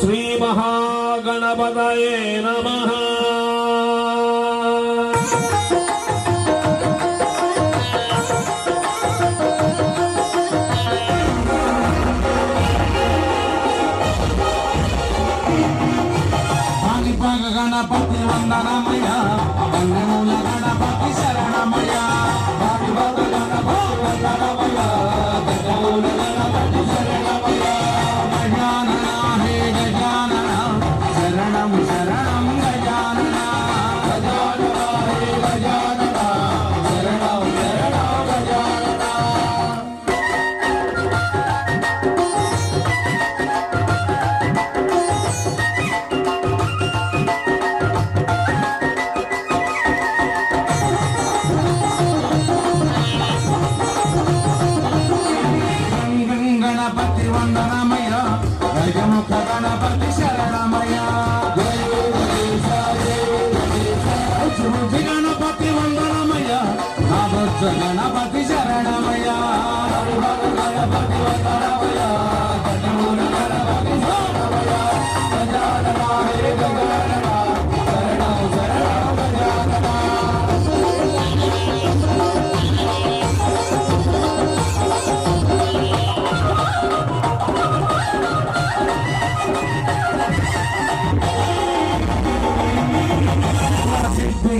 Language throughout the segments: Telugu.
శ్రీ మహాగణపతయే నమః. గణపతి వందనమయ వందనముల గణపతి శరణమయ గణపతి వందనమయ గజముల గణపతి శరణమయ గజానన హే గజానన శరణం శరణం గజానన గజానన హే గజానన శరణం శరణం గజానన. గణపతి వందనమయ గజముఖ గణపతి శరణమయ గణపతి వందనమయ నాభద్ర గణపతి శరణమయ గణపతి వందనమయ గజముఖ గణపతి శరణమయ గజానన హే గజానన శరణం శరణం గజానన.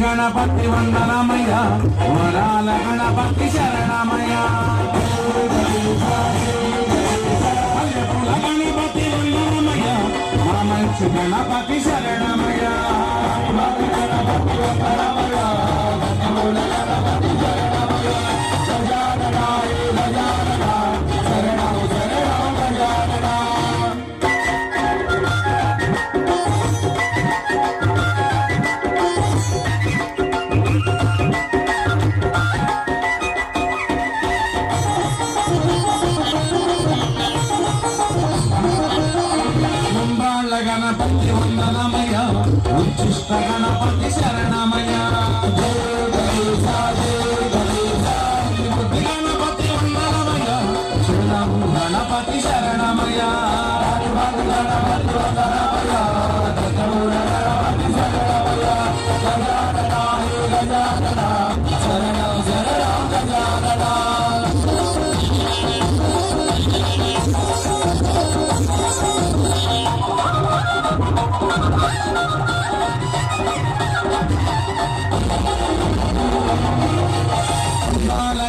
గణపతి వందనమయ వరాల గణపతి శరణమయ గణపతి వందనమయ మంచి గణపతి శరణమయ గణపతి వందనమయ గణపతి శరణమయ గజానన హే గజానన శరణం శరణం గజానన. గణపతి వందనమయ ఉచ్చిష్ట గణపతి శరణమయ గణపతి వందనమయ శరణం గణపతి శరణమయ గణపతి వందనమయ గజముల గణపతి శరణమయ గజానన హే గజానన శరణం శరణం గజానన.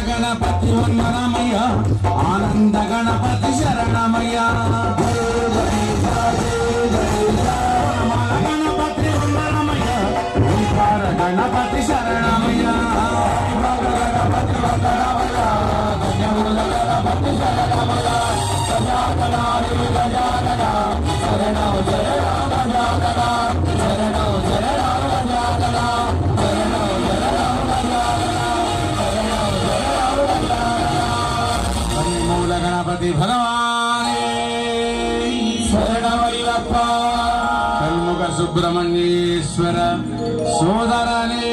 గణపతి వందనమయ ఆనంద గణపతి శరణమయ గణపతి వందనమయ ఓంకార గణపతి శరణమయ గణపతి వందనమయ గజముల గణపతి శరణమయ గజానన హే గజానన శరణం శరణం గజానన శరణం శరణం గజానన శరణం శరణం గజానన. మూల గణపతి భగవానే శరణమయ్యప్ప. షణ్ముఖ సుబ్రహ్మణ్యేశ్వర సోదరనే